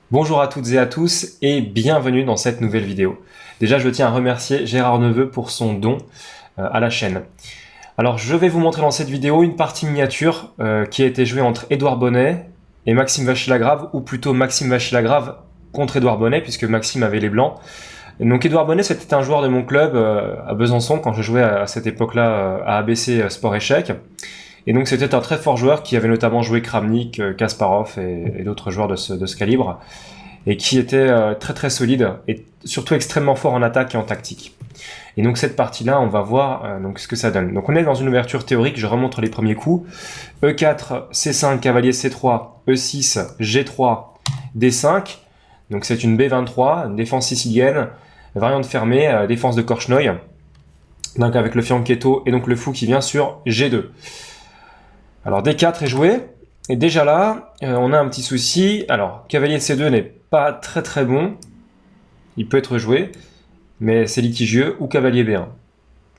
Bonjour à toutes et à tous et bienvenue dans cette nouvelle vidéo. Déjà, je tiens à remercier Gérard Neveu pour son don à la chaîne. Alors, je vais vous montrer dans cette vidéo une partie miniature qui a été jouée entre Édouard Bonnet et Maxime Vachier-Lagrave, ou plutôt Maxime Vachier-Lagrave contre Édouard Bonnet, puisque Maxime avait les blancs. Donc Édouard Bonnet, c'était un joueur de mon club à Besançon quand je jouais à cette époque-là à ABC Sport Échec. Et donc c'était un très fort joueur qui avait notamment joué Kramnik, Kasparov et d'autres joueurs de ce calibre, et qui était très très solide et surtout extrêmement fort en attaque et en tactique. Et donc cette partie-là, on va voir donc ce que ça donne. Donc on est dans une ouverture théorique, je remonte les premiers coups. E4, C5, cavalier C3, E6, G3, D5. Donc c'est une B23, une défense sicilienne, variante fermée, défense de Korchnoi. Donc avec le fianchetto et donc le fou qui vient sur G2. Alors D4 est joué, et déjà là, on a un petit souci. Alors, cavalier C2 n'est pas très très bon, il peut être joué, mais c'est litigieux, ou cavalier B1.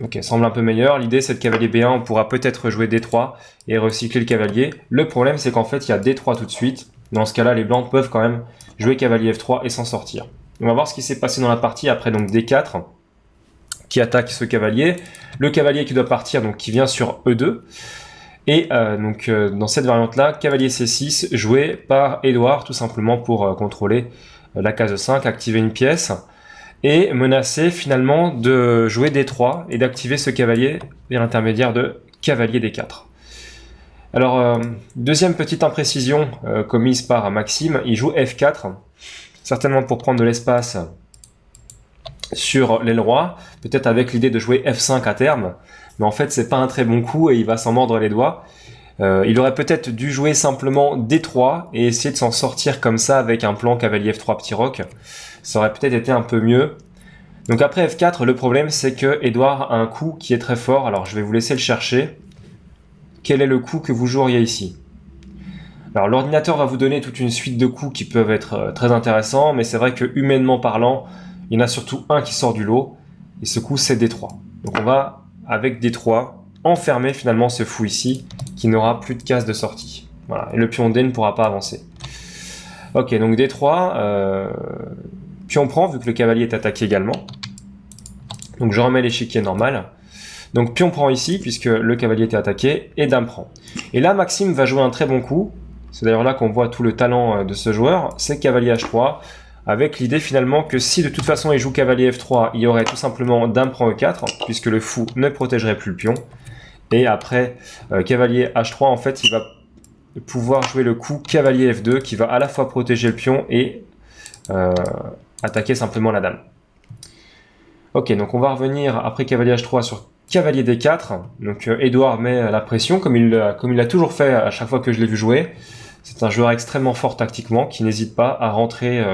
Ok, semble un peu meilleur. L'idée c'est de cavalier B1, on pourra peut-être jouer D3 et recycler le cavalier. Le problème c'est qu'en fait il y a D3 tout de suite. Dans ce cas-là, les blancs peuvent quand même jouer cavalier F3 et s'en sortir. On va voir ce qui s'est passé dans la partie après donc D4, qui attaque ce cavalier. Le cavalier qui doit partir, donc qui vient sur E2. Et dans cette variante-là, cavalier C6, joué par Édouard, tout simplement pour contrôler la case 5, activer une pièce, et menacer finalement de jouer D3 et d'activer ce cavalier vers l'intermédiaire de cavalier D4. Alors, deuxième petite imprécision commise par Maxime, il joue F4, certainement pour prendre de l'espace sur l'aile roi, peut-être avec l'idée de jouer F5 à terme, mais en fait c'est pas un très bon coup et il va s'en mordre les doigts. Il aurait peut-être dû jouer simplement D3 et essayer de s'en sortir comme ça avec un plan cavalier F3 petit roc. Ça aurait peut-être été un peu mieux. Donc après F4, le problème c'est que Édouard a un coup qui est très fort, alors je vais vous laisser le chercher. Quel est le coup que vous joueriez ici? Alors l'ordinateur va vous donner toute une suite de coups qui peuvent être très intéressants, mais c'est vrai que humainement parlant, il y en a surtout un qui sort du lot, et ce coup c'est D3. Donc on va, avec D3, enfermer finalement ce fou ici, qui n'aura plus de case de sortie. Voilà, et le pion D ne pourra pas avancer. Ok, donc D3, pion prend, vu que le cavalier est attaqué également. Donc je remets l'échiquier normal. Donc pion prend ici, puisque le cavalier était attaqué, et dame prend. Et là, Maxime va jouer un très bon coup. C'est d'ailleurs là qu'on voit tout le talent de ce joueur, c'est cavalier H3, avec l'idée finalement que si de toute façon il joue cavalier F3, il y aurait tout simplement dame prend E4, puisque le fou ne protégerait plus le pion. Et après, cavalier H3, en fait, il va pouvoir jouer le coup cavalier F2, qui va à la fois protéger le pion et attaquer simplement la dame. Ok, donc on va revenir après cavalier H3 sur cavalier D4. Donc Édouard met la pression, comme il l'a toujours fait à chaque fois que je l'ai vu jouer. C'est un joueur extrêmement fort tactiquement, qui n'hésite pas à rentrer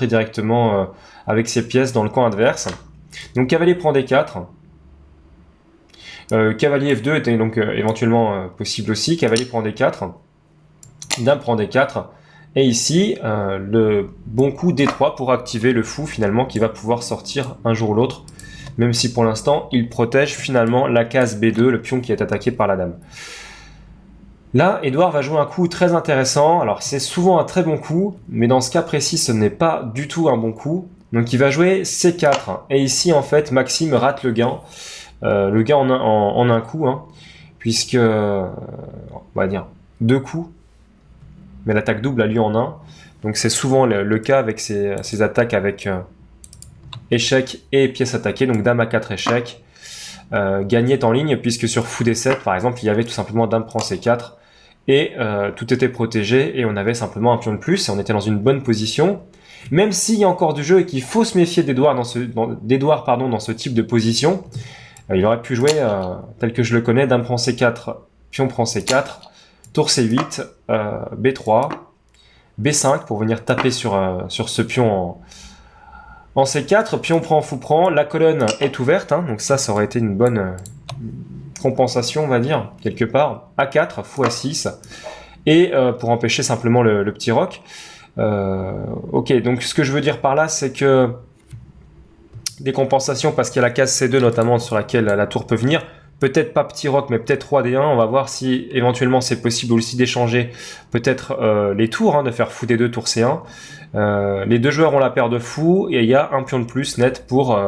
directement avec ses pièces dans le camp adverse. Donc cavalier prend D4. Cavalier F2 était donc éventuellement possible aussi. Cavalier prend D4. Dame prend D4. Et ici, le bon coup D3 pour activer le fou finalement qui va pouvoir sortir un jour ou l'autre. Même si pour l'instant, il protège finalement la case B2, le pion qui est attaqué par la dame. Là, Édouard va jouer un coup très intéressant. Alors, c'est souvent un très bon coup, mais dans ce cas précis, ce n'est pas du tout un bon coup. Donc, il va jouer C4. Et ici, en fait, Maxime rate le gain. Le gain en un coup, hein, puisque, on va dire, deux coups, mais l'attaque double a lieu en un. Donc, c'est souvent le cas avec ces attaques avec échec et pièce attaquée. Donc, dame A4 échec. Gagné est en ligne, puisque sur fou D7, par exemple, il y avait tout simplement dame prend C4. Et tout était protégé et on avait simplement un pion de plus et on était dans une bonne position. Même s'il y a encore du jeu et qu'il faut se méfier d'Édouard dans ce type de position, il aurait pu jouer tel que je le connais, dame prend C4, pion prend C4, tour C8, B3, B5 pour venir taper sur ce pion en C4, pion prend, fou prend, la colonne est ouverte, hein, donc ça aurait été une bonne compensation, on va dire, quelque part. A4, fou A6, et pour empêcher simplement le petit roc. Ok, donc ce que je veux dire par là, c'est que des compensations, parce qu'il y a la case C2 notamment sur laquelle la tour peut venir, peut-être pas petit roc, mais peut-être roi D1. On va voir si éventuellement c'est possible aussi d'échanger peut-être les tours, hein, de faire fou D2, tour C1. Les deux joueurs ont la paire de fou et il y a un pion de plus net pour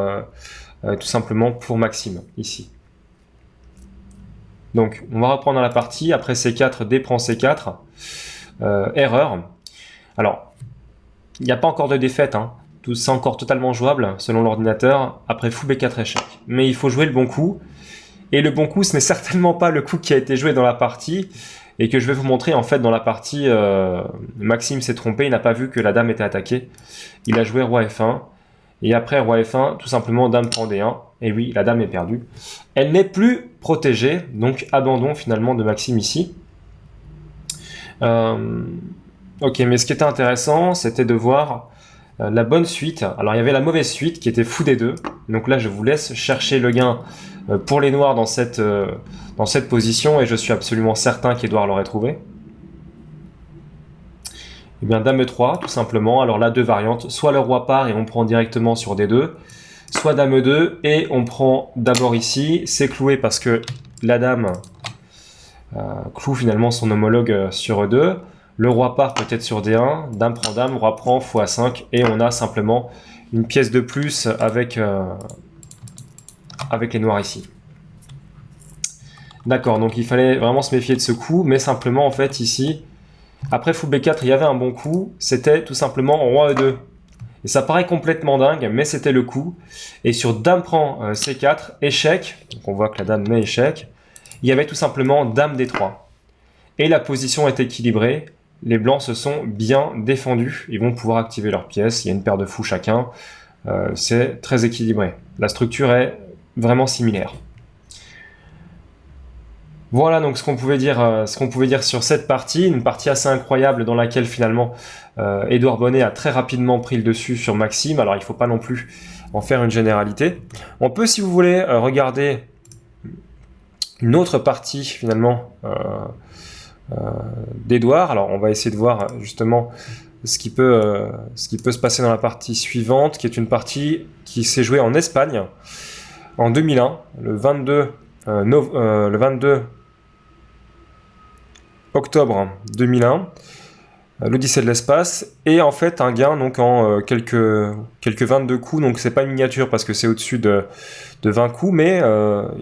tout simplement pour Maxime ici. Donc on va reprendre la partie. Après C4, D prend C4. Erreur. Alors, il n'y a pas encore de défaite, hein. Tout c'est encore totalement jouable selon l'ordinateur. Après fou B4 échec. Mais il faut jouer le bon coup. Et le bon coup, ce n'est certainement pas le coup qui a été joué dans la partie et que je vais vous montrer. En fait, dans la partie, Maxime s'est trompé, il n'a pas vu que la dame était attaquée. Il a joué roi F1 et après roi F1, tout simplement dame prend D1. Et oui, la dame est perdue. Elle n'est plus protégée, donc abandon finalement de Maxime ici. Ok, mais ce qui était intéressant, c'était de voir la bonne suite. Alors il y avait la mauvaise suite qui était fou D2. Donc là, je vous laisse chercher le gain pour les noirs dans cette position et je suis absolument certain qu'Edouard l'aurait trouvé. Et bien dame E3 tout simplement. Alors là, deux variantes, soit le roi part et on prend directement sur D2, soit dame E2 et on prend d'abord ici, c'est cloué parce que la dame cloue finalement son homologue sur E2, le roi part peut-être sur D1, dame prend dame, roi prend, fou A5 et on a simplement une pièce de plus avec les noirs ici. D'accord, donc il fallait vraiment se méfier de ce coup, mais simplement en fait ici, après fou B4, il y avait un bon coup, c'était tout simplement roi E2. Et ça paraît complètement dingue, mais c'était le coup. Et sur dame prend C4, échec, donc on voit que la dame met échec, il y avait tout simplement dame D3. Et la position est équilibrée, les blancs se sont bien défendus, ils vont pouvoir activer leurs pièces, il y a une paire de fous chacun, c'est très équilibré. La structure est vraiment similaire. Voilà donc ce qu'on pouvait dire sur cette partie, une partie assez incroyable dans laquelle finalement Édouard Bonnet a très rapidement pris le dessus sur Maxime. Alors il ne faut pas non plus en faire une généralité. On peut, si vous voulez, regarder une autre partie finalement d'Édouard. Alors on va essayer de voir justement ce qui peut se passer dans la partie suivante, qui est une partie qui s'est jouée en Espagne en 2001, le 22 octobre 2001, l'Odyssée de l'espace, et en fait un gain donc en quelques 22 coups, donc c'est pas une miniature parce que c'est au-dessus de 20 coups, mais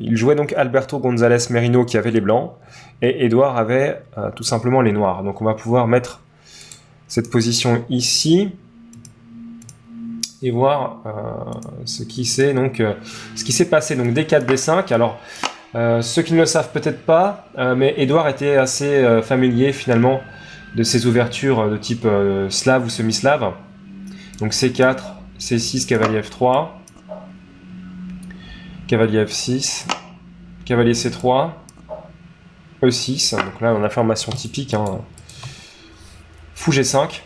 il jouait donc Alberto González Merino qui avait les blancs, et Édouard avait tout simplement les noirs. Donc on va pouvoir mettre cette position ici, et voir ce qui s'est passé. Donc D4, D5, alors ceux qui ne le savent peut-être pas, mais Édouard était assez familier finalement de ces ouvertures de type slave ou semi-slave. Donc C4, C6, cavalier F3, cavalier F6, cavalier C3, E6, donc là on a la formation typique, hein. Fou G5.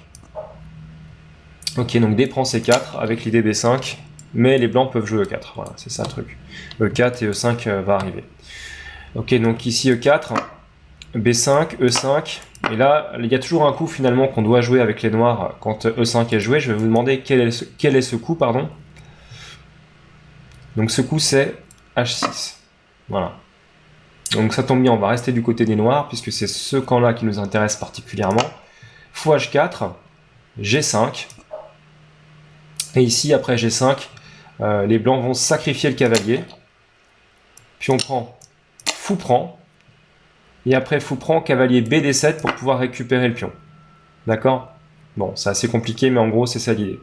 Ok, donc D prend C4 avec l'idée B5, mais les blancs peuvent jouer E4, voilà, c'est ça le truc. E4 et E5 va arriver. Ok, donc ici E4, B5, E5, et là, il y a toujours un coup finalement qu'on doit jouer avec les noirs quand E5 est joué. Je vais vous demander quel est ce coup, pardon. Donc ce coup c'est H6, voilà. Donc ça tombe bien, on va rester du côté des noirs, puisque c'est ce camp-là qui nous intéresse particulièrement. Fou H4, G5, et ici, après G5, les blancs vont sacrifier le cavalier. Puis on prend fou prend. Et après fou prend, cavalier BD7 pour pouvoir récupérer le pion. D'accord? Bon, c'est assez compliqué, mais en gros, c'est ça l'idée.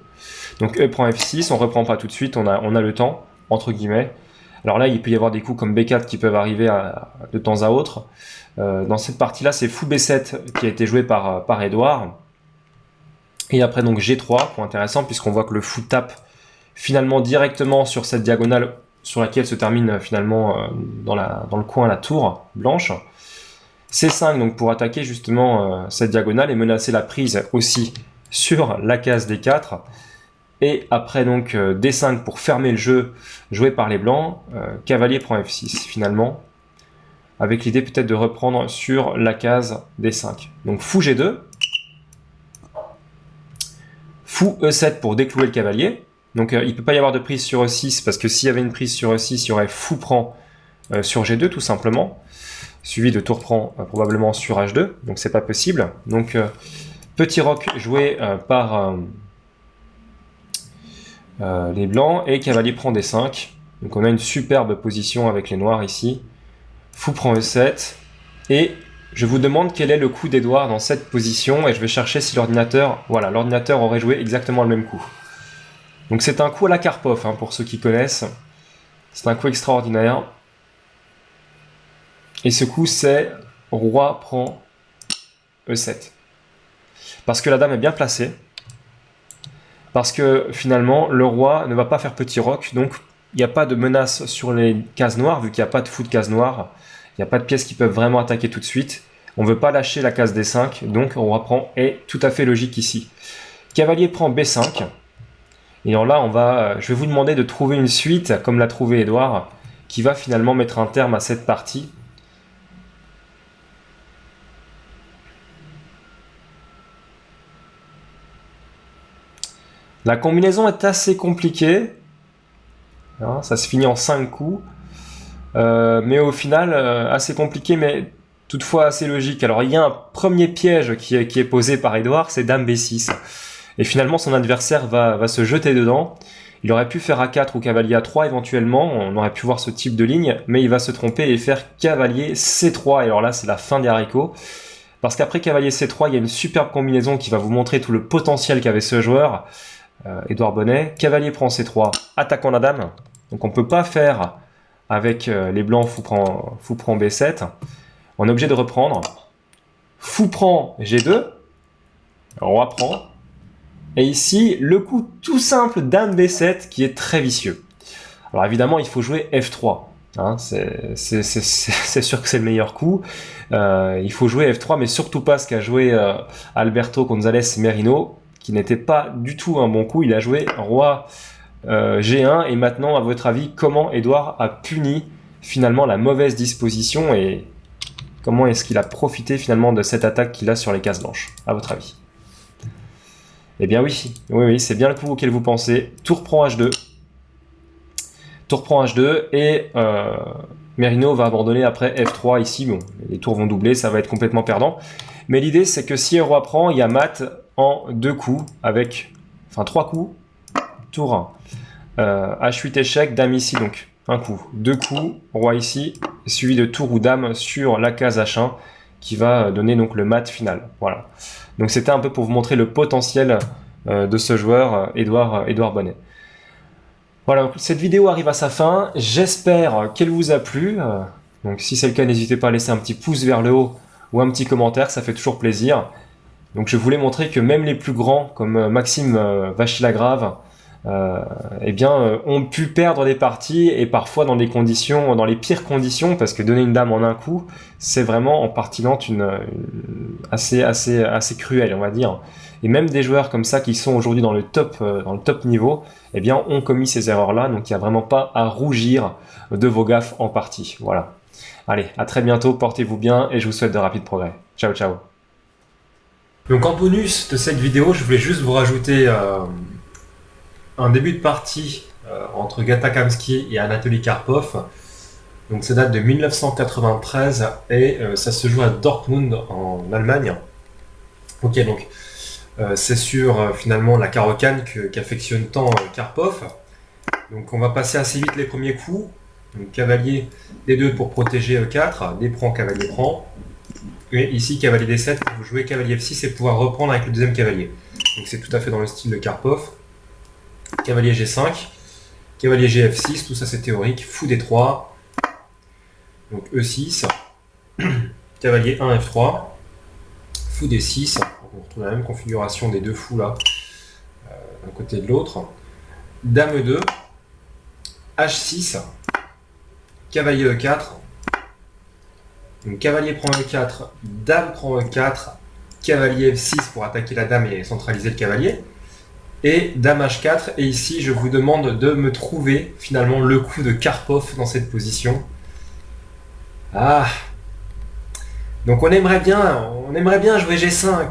Donc E prend F6, on reprend pas tout de suite, on a le temps, entre guillemets. Alors là, il peut y avoir des coups comme B4 qui peuvent arriver de temps à autre. Dans cette partie-là, c'est fou B7 qui a été joué par Édouard. Et après donc G3, point intéressant, puisqu'on voit que le fou tape finalement directement sur cette diagonale sur laquelle se termine finalement dans le coin la tour blanche. C5 donc pour attaquer justement cette diagonale et menacer la prise aussi sur la case D4. Et après donc D5 pour fermer le jeu joué par les blancs, cavalier prend F6 finalement, avec l'idée peut-être de reprendre sur la case D5. Donc fou G2, fou E7 pour déclouer le cavalier. Donc il ne peut pas y avoir de prise sur E6, parce que s'il y avait une prise sur E6, il y aurait fou prend sur G2 tout simplement, suivi de tour prend probablement sur H2, donc c'est pas possible. Donc petit roc joué par les blancs, et cavalier prend D5. Donc on a une superbe position avec les noirs ici. Fou prend E7, et je vous demande quel est le coup d'Edouard dans cette position, et je vais chercher si l'ordinateur, voilà, l'ordinateur aurait joué exactement le même coup. Donc c'est un coup à la Karpov, hein, pour ceux qui connaissent. C'est un coup extraordinaire. Et ce coup, c'est roi prend E7. Parce que la dame est bien placée. Parce que finalement, le roi ne va pas faire petit roc, donc il n'y a pas de menace sur les cases noires, vu qu'il n'y a pas de fou de cases noires. Il n'y a pas de pièces qui peuvent vraiment attaquer tout de suite. On ne veut pas lâcher la case D5, donc roi prend est tout à fait logique ici. Cavalier prend B5. Et alors là, je vais vous demander de trouver une suite, comme l'a trouvé Edouard, qui va finalement mettre un terme à cette partie. La combinaison est assez compliquée. Hein, ça se finit en 5 coups. Mais au final, assez compliqué, mais toutefois assez logique. Alors il y a un premier piège qui est posé par Edouard, c'est Dame B6. Et finalement, son adversaire va se jeter dedans. Il aurait pu faire A4 ou cavalier A3 éventuellement, on aurait pu voir ce type de ligne, mais il va se tromper et faire cavalier C3. Et alors là, c'est la fin des haricots. Parce qu'après cavalier C3, il y a une superbe combinaison qui va vous montrer tout le potentiel qu'avait ce joueur, Edouard Bonnet. Cavalier prend C3, attaquant la dame. Donc on ne peut pas faire avec les blancs fou prend B7. On est obligé de reprendre. Fou prend G2, roi prend. Et ici, le coup tout simple dame B7 qui est très vicieux. Alors évidemment, il faut jouer F3. Hein, c'est sûr que c'est le meilleur coup. Il faut jouer F3, mais surtout pas ce qu'a joué Alberto González Merino, qui n'était pas du tout un bon coup. Il a joué roi G1. Et maintenant, à votre avis, comment Edouard a puni finalement la mauvaise disposition, et comment est-ce qu'il a profité finalement de cette attaque qu'il a sur les cases blanches, à votre avis? Eh bien oui, c'est bien le coup auquel vous pensez. Tour prend H2. Tour prend H2, et Merino va abandonner après F3 ici. Bon, les tours vont doubler, ça va être complètement perdant. Mais l'idée, c'est que si le roi prend, il y a mat en 2 coups, enfin 3 coups. Tour 1. H8 échec, dame ici, donc un coup. 2 coups, roi ici, suivi de tour ou dame sur la case H1, qui va donner donc le mat final. Voilà. Donc c'était un peu pour vous montrer le potentiel de ce joueur, Edouard Bonnet. Voilà, cette vidéo arrive à sa fin. J'espère qu'elle vous a plu. Donc si c'est le cas, n'hésitez pas à laisser un petit pouce vers le haut ou un petit commentaire, ça fait toujours plaisir. Donc je voulais montrer que même les plus grands, comme Maxime Vachier-Lagrave, ont pu perdre des parties, et parfois dans les pires conditions, parce que donner une dame en un coup, c'est vraiment en partie lente assez cruel, on va dire. Et même des joueurs comme ça qui sont aujourd'hui dans le top niveau, ont commis ces erreurs-là, donc il n'y a vraiment pas à rougir de vos gaffes en partie. Voilà. Allez, à très bientôt, portez-vous bien, et je vous souhaite de rapides progrès. Ciao, ciao. Donc en bonus de cette vidéo, je voulais juste vous rajouter un début de partie entre Gata Kamsky et Anatoly Karpov. Donc ça date de 1993 et ça se joue à Dortmund en Allemagne. Ok, donc c'est sur finalement la carocane qu'affectionne tant Karpov. Donc on va passer assez vite les premiers coups. Donc cavalier D2 pour protéger E4, D prend, cavalier prend. Et ici cavalier D7 pour vous jouer cavalier F6 et pouvoir reprendre avec le deuxième cavalier. Donc c'est tout à fait dans le style de Karpov. Cavalier G5, cavalier GF6, tout ça c'est théorique. Fou D3, donc E6, cavalier 1 F3, fou D6, on retrouve la même configuration des deux fous là, d'un côté et de l'autre. Dame E2, H6, cavalier E4, donc cavalier prend E4, dame prend E4, cavalier F6 pour attaquer la dame et centraliser le cavalier. Et dame H4, et ici je vous demande de me trouver finalement le coup de Karpov dans cette position. Ah, donc on aimerait bien jouer G5,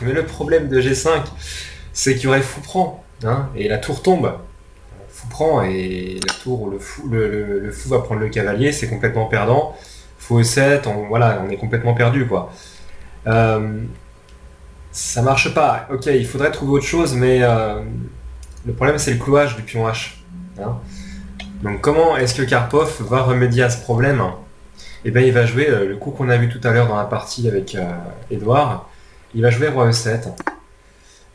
mais le problème de G5, c'est qu'il y aurait fou prend, hein, et la tour tombe. fou prend et la tour ou le fou va prendre le cavalier, c'est complètement perdant. Fou E7, voilà, on est complètement perdu, quoi. Ça marche pas. Ok, il faudrait trouver autre chose, mais le problème c'est le clouage du pion H. Hein. Donc comment est-ce que Karpov va remédier à ce problème? Eh bien, il va jouer le coup qu'on a vu tout à l'heure dans la partie avec Edouard. Il va jouer roi E7.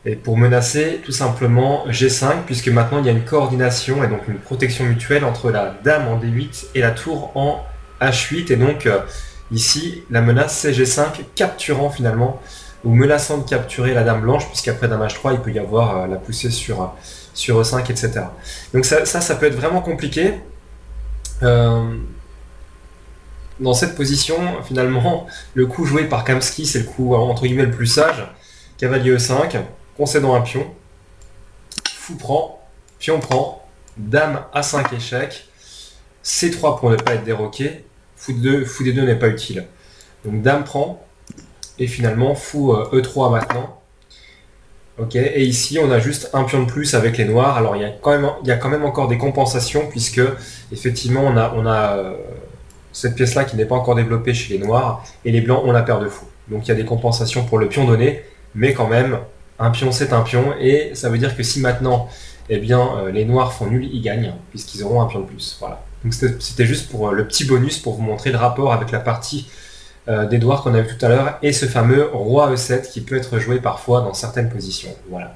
Et pour menacer tout simplement G5, puisque maintenant il y a une coordination et donc une protection mutuelle entre la dame en D8 et la tour en H8. Et donc ici, la menace c'est G5, capturant finalement, ou menaçant de capturer la dame blanche, puisqu'après dame H3, il peut y avoir la poussée sur E5, etc. Donc ça peut être vraiment compliqué. Dans cette position, finalement, le coup joué par Kamsky, c'est le coup entre guillemets le plus sage. Cavalier E5, concédant un pion, fou prend, dame A5 échec, C3 pour ne pas être déroqué, fou D2 n'est pas utile. Donc dame prend, et finalement fou E3 maintenant. Ok, et ici on a juste un pion de plus avec les noirs. Alors il y a quand même encore des compensations, puisque effectivement on a cette pièce-là qui n'est pas encore développée chez les noirs, et les blancs ont la paire de fous. Donc il y a des compensations pour le pion donné, mais quand même, un pion c'est un pion, et ça veut dire que si maintenant eh bien, les noirs font nul, ils gagnent, puisqu'ils auront un pion de plus. Voilà. Donc c'était juste pour le petit bonus pour vous montrer le rapport avec la partie d'Edouard qu'on a vu tout à l'heure, et ce fameux roi E7 qui peut être joué parfois dans certaines positions. Voilà.